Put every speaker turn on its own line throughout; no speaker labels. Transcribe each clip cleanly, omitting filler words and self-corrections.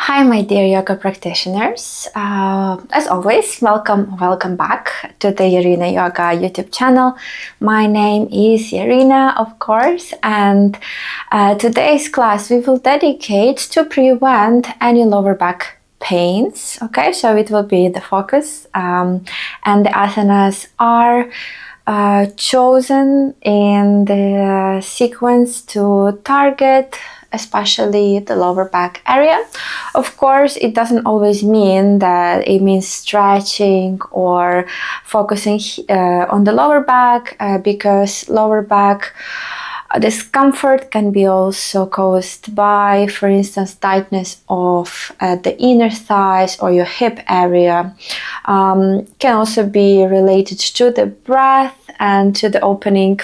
Hi, my dear yoga practitioners. As always, welcome back to the Yaryna Yoga YouTube channel. My name is Yaryna, of course, and today's class we will dedicate to prevent any lower back pains. Okay, so it will be the focus, and the asanas are chosen in the sequence to target especially the lower back area. Of course, it doesn't always mean that it means stretching or focusing on the lower back, because lower back discomfort can be also caused by, for instance, tightness of the inner thighs or your hip area. Can also be related to the breath and to the opening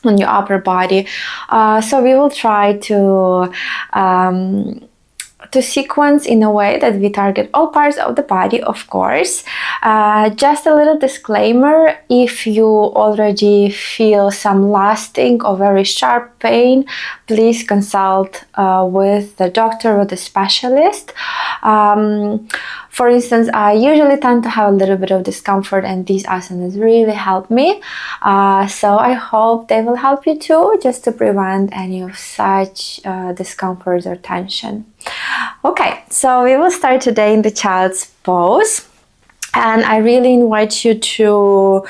on your upper body. So we will try to sequence in a way that we target all parts of the body, of course. Just a little disclaimer: if you already feel some lasting or very sharp pain, please consult with the doctor or the specialist. For instance, I usually tend to have a little bit of discomfort, and these asanas really help me. So I hope they will help you too, just to prevent any of such discomfort or tension. Okay, so we will start today in the child's pose. And I really invite you to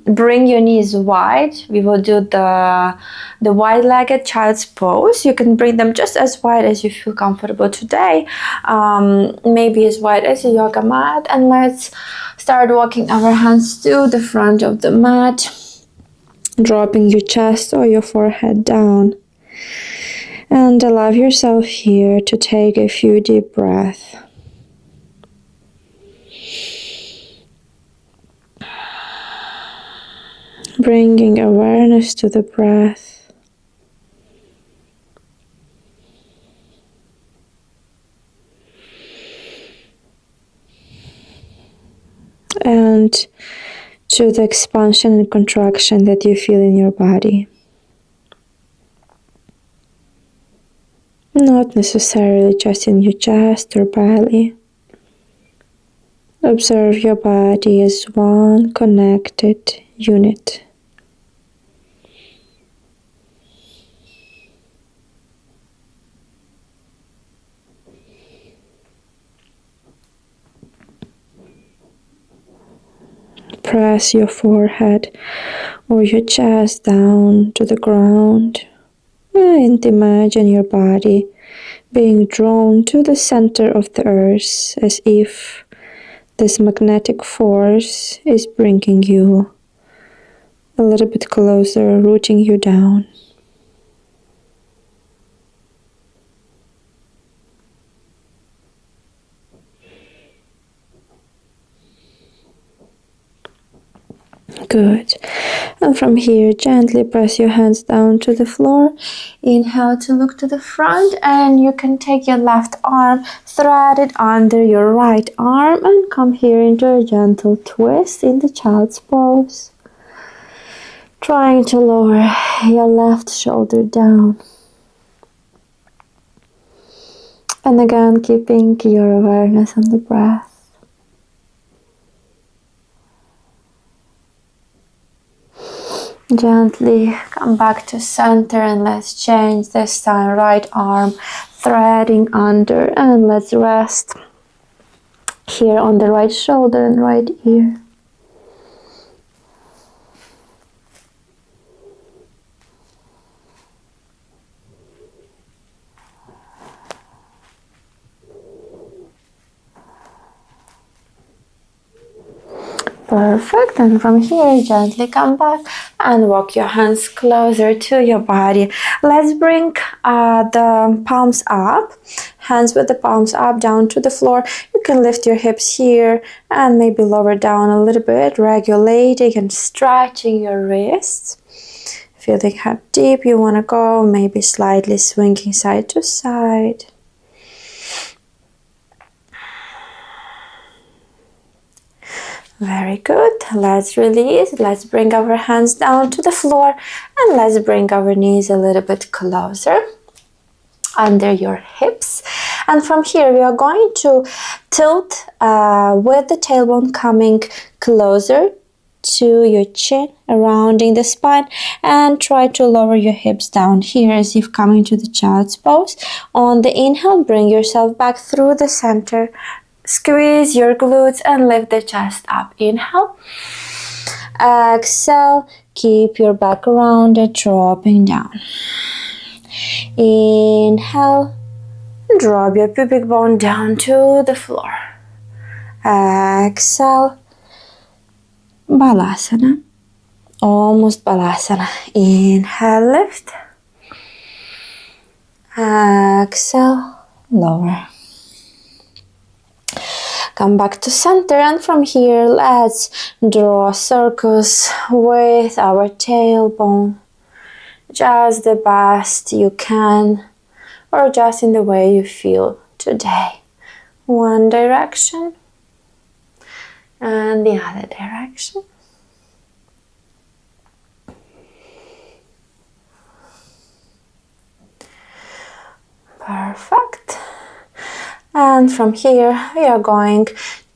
bring your knees wide. We will do the wide-legged child's pose. You can bring them just as wide as you feel comfortable today, maybe as wide as a yoga mat. And let's start walking our hands to the front of the mat, dropping your chest or your forehead down. And allow yourself here to take a few deep breaths. Bringing awareness to the breath. And to the expansion and contraction that you feel in your body. Not necessarily just in your chest or belly. Observe your body as one connected unit. Press your forehead or your chest down to the ground and imagine your body being drawn to the center of the earth, as if this magnetic force is bringing you a little bit closer, rooting you down. Good. And from here, gently press your hands down to the floor. Inhale to look to the front, and you can take your left arm, thread it under your right arm, and come here into a gentle twist in the child's pose. Trying to lower your left shoulder down. And again, keeping your awareness on the breath. Gently come back to center, and let's change this time. Right arm threading under, and let's rest here on the right shoulder and right ear. Perfect. And from here, gently come back and walk your hands closer to your body. Let's bring the palms up, hands with the palms up down to the floor. You can lift your hips here and maybe lower down a little bit, regulating and stretching your wrists. Feeling how deep you want to go, maybe slightly swinging side to side. Very good. Let's release. Let's bring our hands down to the floor, and let's bring our knees a little bit closer under your hips. And from here we are going to tilt with the tailbone coming closer to your chin, rounding the spine, and try to lower your hips down here as if coming to the child's pose. On the inhale, bring yourself back through the center. Squeeze your glutes and lift the chest up. Inhale. Exhale. Keep your back rounded, dropping down. Inhale. Drop your pubic bone down to the floor. Exhale. Balasana. Almost Balasana. Inhale, lift. Exhale, lower. Come back to center, and from here let's draw circles with our tailbone. Just the best you can, or just in the way you feel today. One direction and the other direction. Perfect. And from here we are going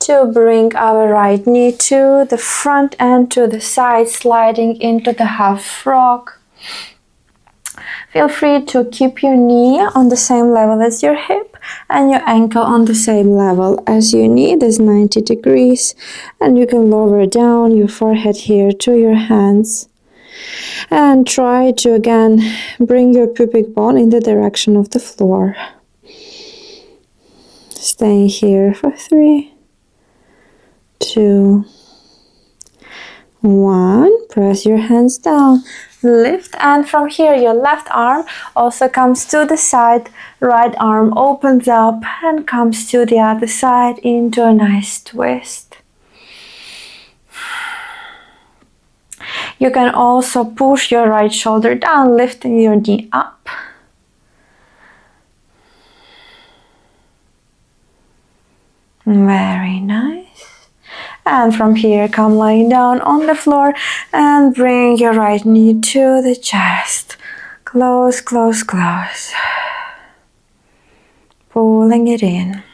to bring our right knee to the front and to the side, sliding into the half frog. Feel free to keep your knee on the same level as your hip and your ankle on the same level as your knee. That's 90 degrees. And you can lower down your forehead here to your hands. And try to again bring your pubic bone in the direction of the floor. Staying here for 3, 2, 1. Press your hands down. Lift, and from here your left arm also comes to the side. Right arm opens up and comes to the other side into a nice twist. You can also push your right shoulder down, lifting your knee up. Very nice. And from here, come lying down on the floor and bring your right knee to the chest. Close, close, close. Pulling it in.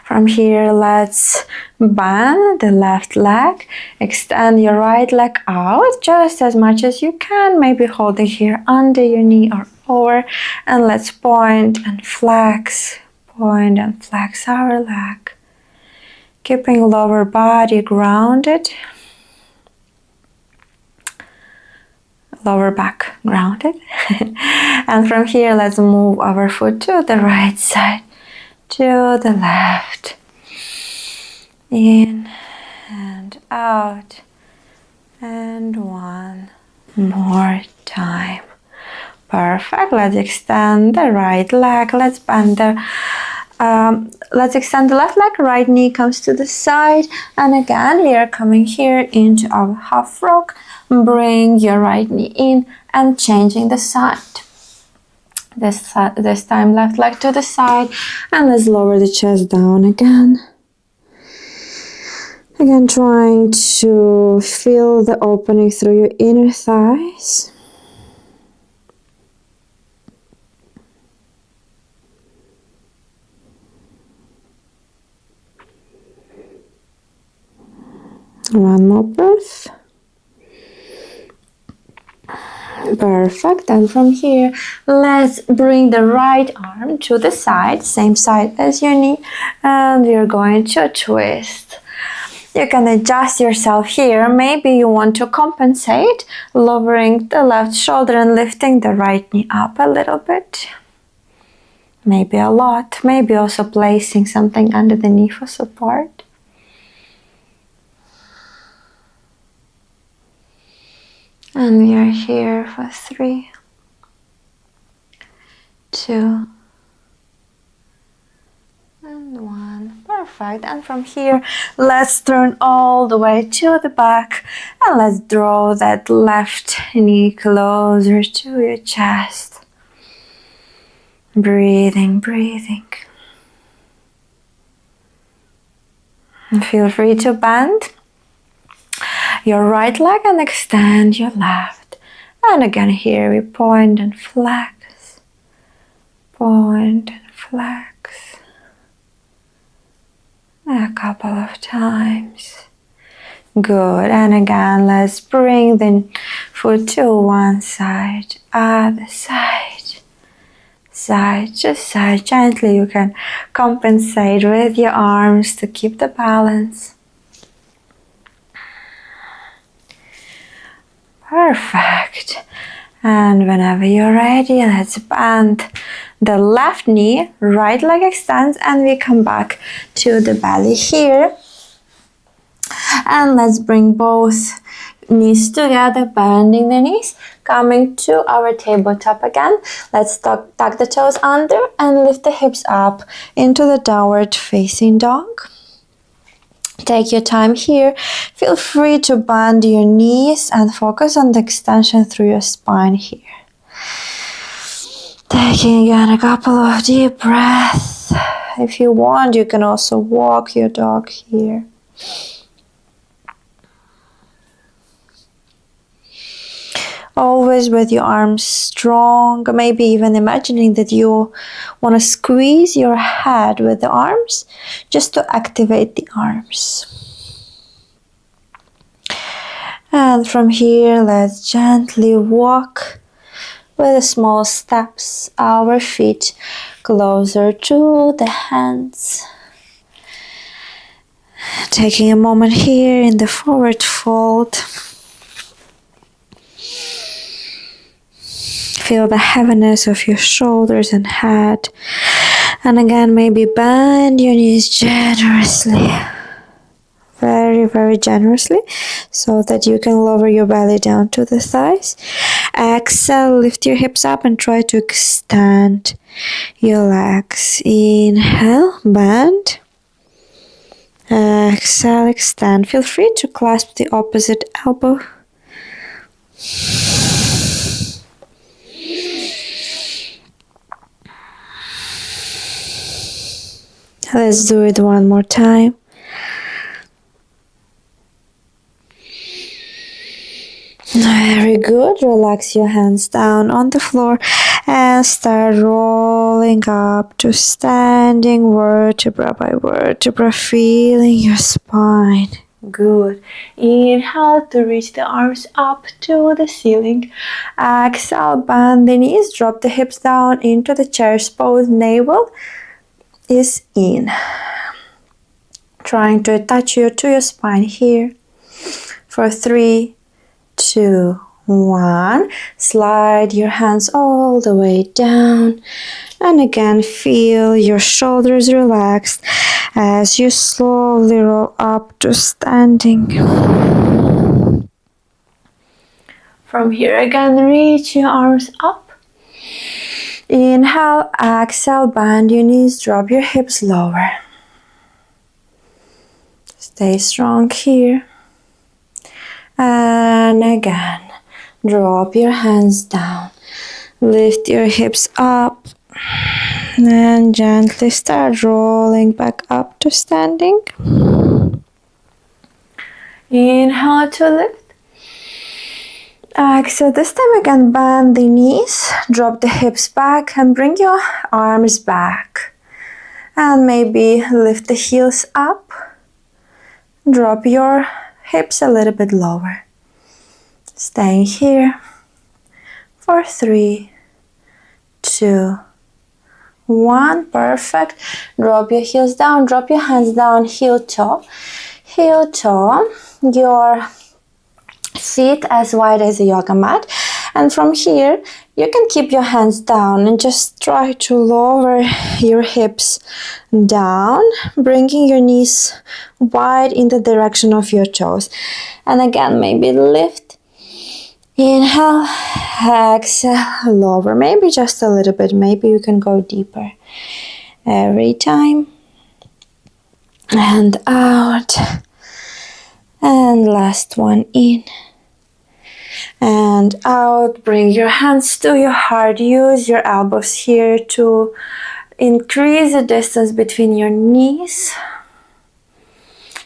From here, let's bend the left leg. Extend your right leg out just as much as you can. Maybe holding here under your knee or over. And let's point and flex our leg. Keeping lower body grounded. Lower back grounded. And from here, let's move our foot to the right side, to the left. In and out. And one more time. Perfect. Let's extend the right leg. Let's bend the let's extend the left leg. Right knee comes to the side, and again we are coming here into our half frog. Bring your right knee in and changing the side. This time left leg to the side, and let's lower the chest down again. Again, trying to feel the opening through your inner thighs. One more breath. Perfect. And from here, let's bring the right arm to the side, same side as your knee, and you're going to twist. You can adjust yourself here. Maybe you want to compensate, lowering the left shoulder and lifting the right knee up a little bit. Maybe a lot. Maybe also placing something under the knee for support. And we are here for 3, 2, and 1. Perfect. And from here, let's turn all the way to the back and let's draw that left knee closer to your chest. Breathing, breathing. And feel free to bend your right leg and extend your left. And again here we point and flex. point and flex. A couple of times. Good. And again, let's bring the foot to one side, other side, side to side. Gently you can compensate with your arms to keep the balance. Perfect. And whenever you're ready, let's bend the left knee, right leg extends, and we come back to the belly here. And let's bring both knees together, bending the knees, coming to our tabletop again. Let's tuck the toes under and lift the hips up into the downward facing dog. Take your time here. Feel free to bend your knees and focus on the extension through your spine here. Taking again a couple of deep breaths. If you want, you can also walk your dog here. Always with your arms strong, maybe even imagining that you want to squeeze your head with the arms just to activate the arms. And from here, let's gently walk with the small steps, our feet closer to the hands. Taking a moment here in the forward fold. Feel the heaviness of your shoulders and head. And again, maybe bend your knees generously. Very, very generously, so that you can lower your belly down to the thighs. Exhale, lift your hips up and try to extend your legs. Inhale, bend. Exhale, extend. Feel free to clasp the opposite elbow. Let's do it one more time. Very good. Relax your hands down on the floor and start rolling up to standing vertebra by vertebra, feeling your spine. Good. Inhale to reach the arms up to the ceiling. Exhale, bend the knees, drop the hips down into the chair's pose. Navel is in. Trying to attach you to your spine here. For 3, 2, 1. Slide your hands all the way down. And again, feel your shoulders relaxed as you slowly roll up to standing. From here again, reach your arms up. Inhale, exhale, bend your knees, drop your hips lower. Stay strong here. And again, drop your hands down. Lift your hips up. And gently start rolling back up to standing. Inhale to lift. Exhale, this time again, bend the knees, drop the hips back and bring your arms back. And maybe lift the heels up. Drop your hips a little bit lower. Staying here for 3, 2, 1. Perfect. Drop your heels down, drop your hands down, heel toe. Heel toe. Your feet as wide as a yoga mat, and from here you can keep your hands down and just try to lower your hips down, bringing your knees wide in the direction of your toes. And again, maybe lift, inhale, exhale, lower, maybe just a little bit, maybe you can go deeper every time. And out. And last one, in and out. Bring your hands to your heart. Use your elbows here to increase the distance between your knees.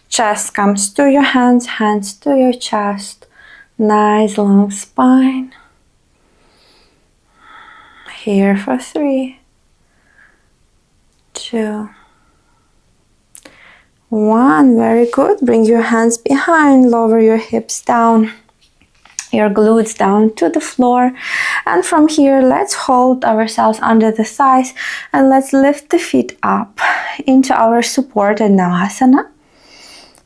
Chest comes to your hands, hands to your chest. Nice long spine. Here for 3, 2, 1. Very good. Bring your hands behind, lower your hips down, your glutes down to the floor, and from here let's hold ourselves under the thighs and let's lift the feet up into our supported Navasana,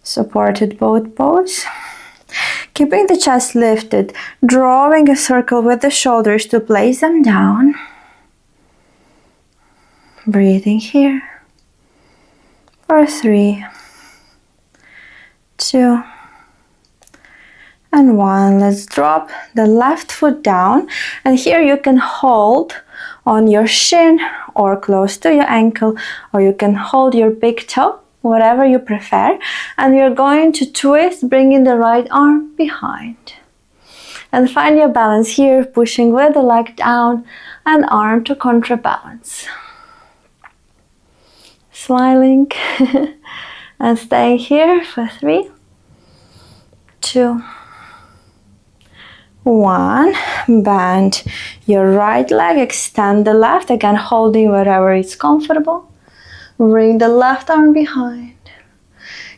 supported boat pose. Keeping the chest lifted, drawing a circle with the shoulders to place them down. Breathing here for 3, 2, and 1. Let's drop the left foot down, and here you can hold on your shin or close to your ankle, or you can hold your big toe, whatever you prefer, and you're going to twist, bringing the right arm behind. And find your balance here, pushing with the leg down and arm to counterbalance. Smiling and staying here for 3, 2, 1. Bend your right leg, extend the left, again holding wherever it's comfortable. Bring the left arm behind.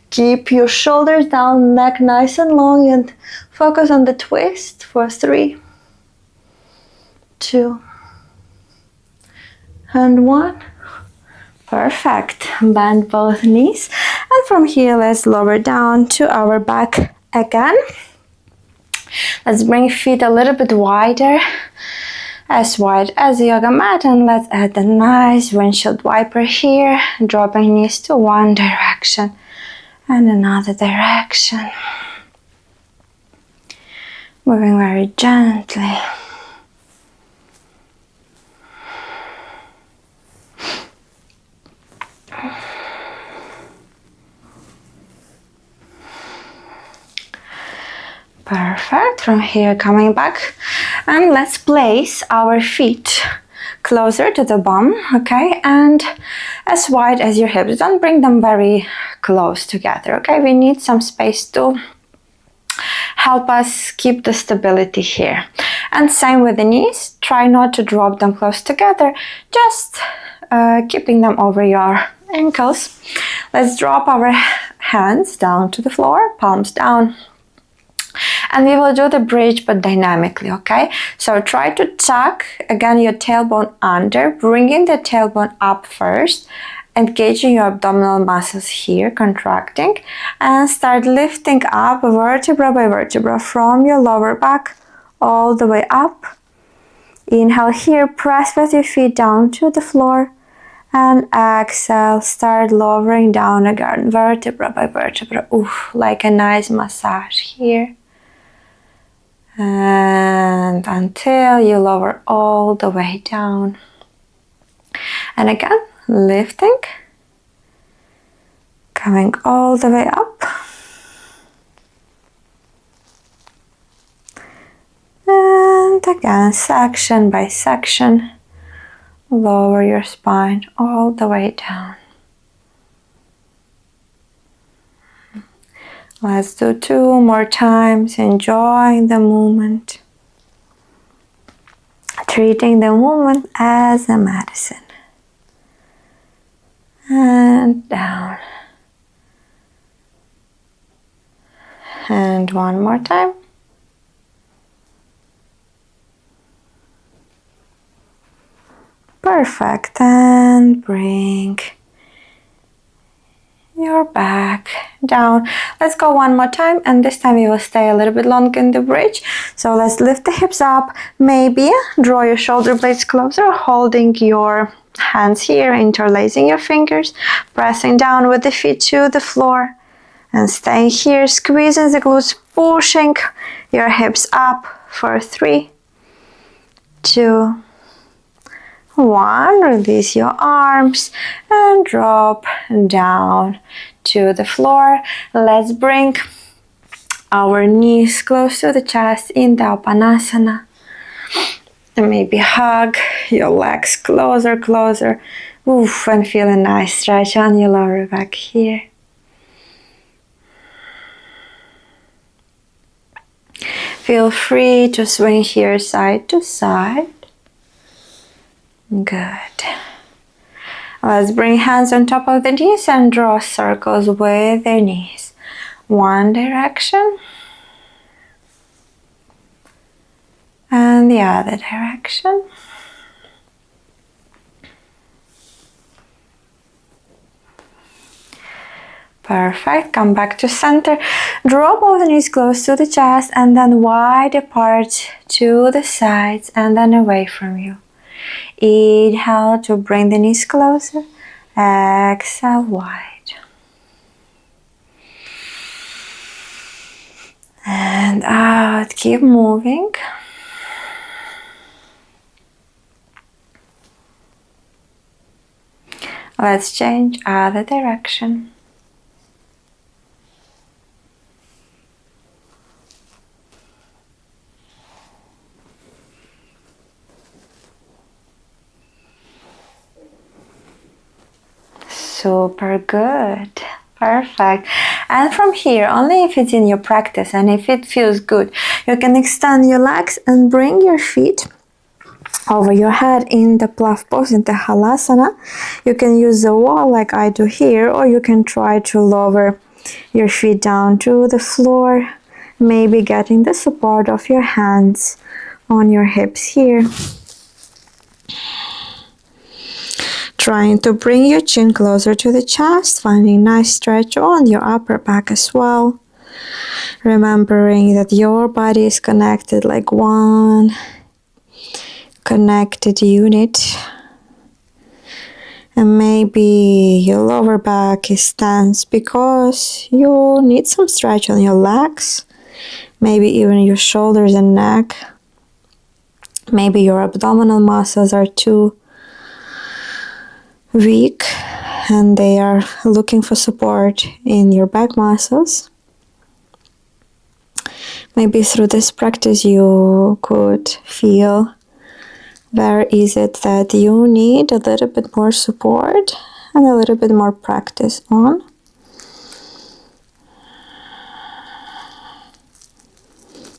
Keep your shoulders down, neck nice and long, and focus on the twist for 3, 2, and 1. Perfect. Bend both knees, and from here let's lower down to our back again. Let's bring feet a little bit wider, as wide as the yoga mat, and let's add a nice windshield wiper here, dropping knees to one direction and another direction. Moving very gently. Perfect. From here, coming back, and let's place our feet closer to the bum, okay, and as wide as your hips. Don't bring them very close together, okay? We need some space to help us keep the stability here. And same with the knees. Try not to drop them close together, just keeping them over your ankles. Let's drop our hands down to the floor, palms down. And we will do the bridge, but dynamically, okay? So try to tuck, again, your tailbone under, bringing the tailbone up first, engaging your abdominal muscles here, contracting, and start lifting up vertebra by vertebra from your lower back all the way up. Inhale here, press with your feet down to the floor, and exhale, start lowering down again, vertebra by vertebra. Oof, like a nice massage here. And until you lower all the way down. And again, lifting, coming all the way up. And again, section by section, lower your spine all the way down. Let's do 2 more times, enjoying the movement, treating the movement as a medicine. And down. And one more time. Perfect. And bring your back down. Let's go one more time, and this time you will stay a little bit longer in the bridge. So let's lift the hips up, maybe draw your shoulder blades closer, holding your hands here, interlacing your fingers, pressing down with the feet to the floor, and staying here, squeezing the glutes, pushing your hips up for 3, 2, 1. Release your arms and drop down to the floor. Let's bring our knees close to the chest in the Apanasana. And maybe hug your legs closer. Oof, and feel a nice stretch on your lower back here. Feel free to swing here side to side. Good. Let's bring hands on top of the knees and draw circles with the knees. One direction and the other direction. Perfect. Come back to center. Draw both knees close to the chest and then wide apart to the sides and then away from you. Inhale to bring the knees closer. Exhale wide. And out. Keep moving. Let's change other direction. Super good. Perfect. And from here, only if it's in your practice and if it feels good, you can extend your legs and bring your feet over your head in the plow pose, in the Halasana. You can use the wall like I do here, or you can try to lower your feet down to the floor, maybe getting the support of your hands on your hips here. Trying to bring your chin closer to the chest, finding nice stretch on your upper back as well. Remembering that your body is connected like one connected unit. And maybe your lower back is tense because you need some stretch on your legs. Maybe even your shoulders and neck. Maybe your abdominal muscles are too weak and they are looking for support in your back muscles. Maybe through this practice you could feel where is it that you need a little bit more support and a little bit more practice on.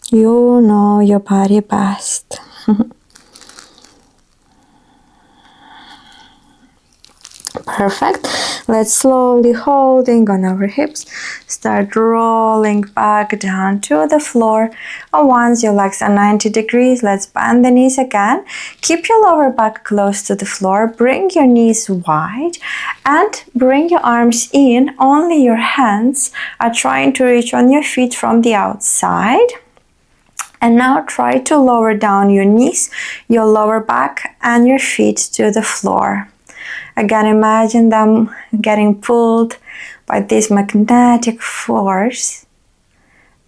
You know your body best. Perfect. Let's slowly, holding on our hips, start rolling back down to the floor. And once your legs are 90 degrees, let's bend the knees again. Keep your lower back close to the floor. Bring your knees wide and bring your arms in. Only your hands are trying to reach on your feet from the outside. And now try to lower down your knees, your lower back, and your feet to the floor. Again, imagine them getting pulled by this magnetic force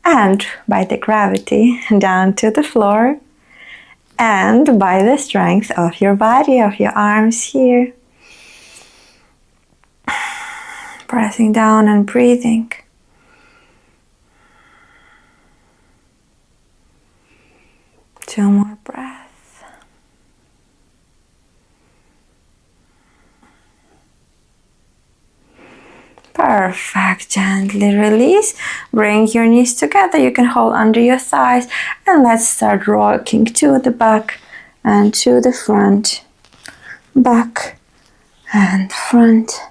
and by the gravity down to the floor and by the strength of your body, of your arms here. Pressing down and breathing. Two more breaths. Perfect. Gently release. Bring your knees together. You can hold under your thighs. And let's start rocking to the back and to the front. Back and front.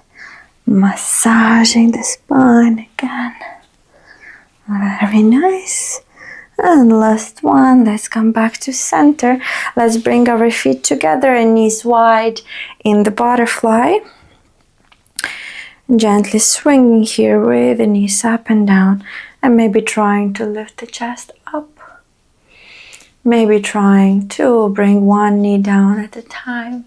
Massaging the spine again. Very nice. And last one. Let's come back to center. Let's bring our feet together and knees wide in the butterfly. Gently swinging here with the knees up and down, and maybe trying to lift the chest up. Maybe trying to bring one knee down at a time.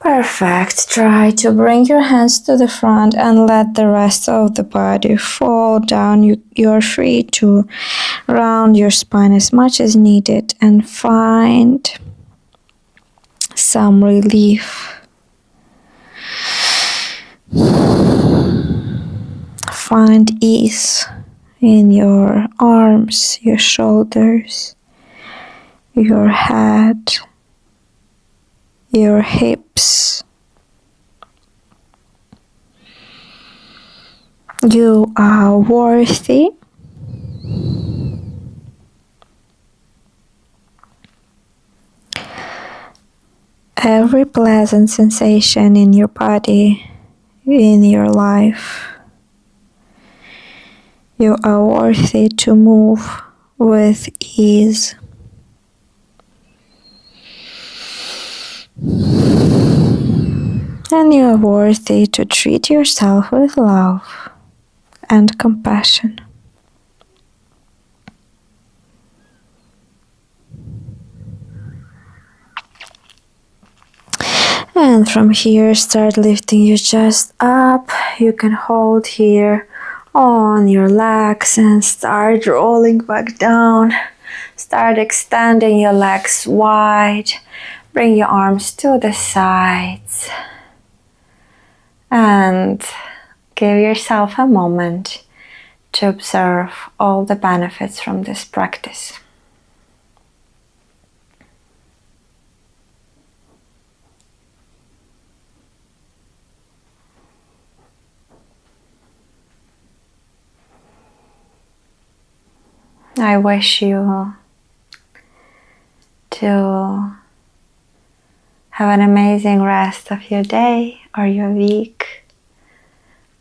Perfect. Try to bring your hands to the front and let the rest of the body fall down. You're free to round your spine as much as needed and find some relief. Find ease in your arms, your shoulders, your head, your hips. You are worthy. every pleasant sensation in your body, in your life. You are worthy to move with ease. And you are worthy to treat yourself with love and compassion. And from here, start lifting your chest up. You can hold here on your legs and start rolling back down. Start extending your legs wide. Bring your arms to the sides. And give yourself a moment to observe all the benefits from this practice. I wish you to have an amazing rest of your day or your week,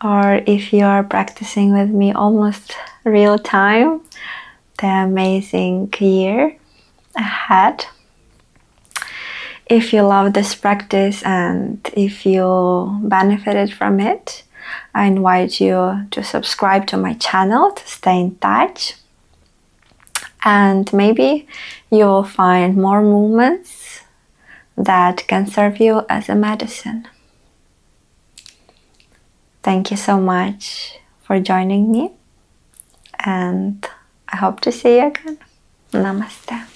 or if you are practicing with me almost real time, the amazing year ahead. If you love this practice and if you benefited from it, I invite you to subscribe to my channel to stay in touch. And maybe you will find more movements that can serve you as a medicine. Thank you so much for joining me, and I hope to see you again. Namaste.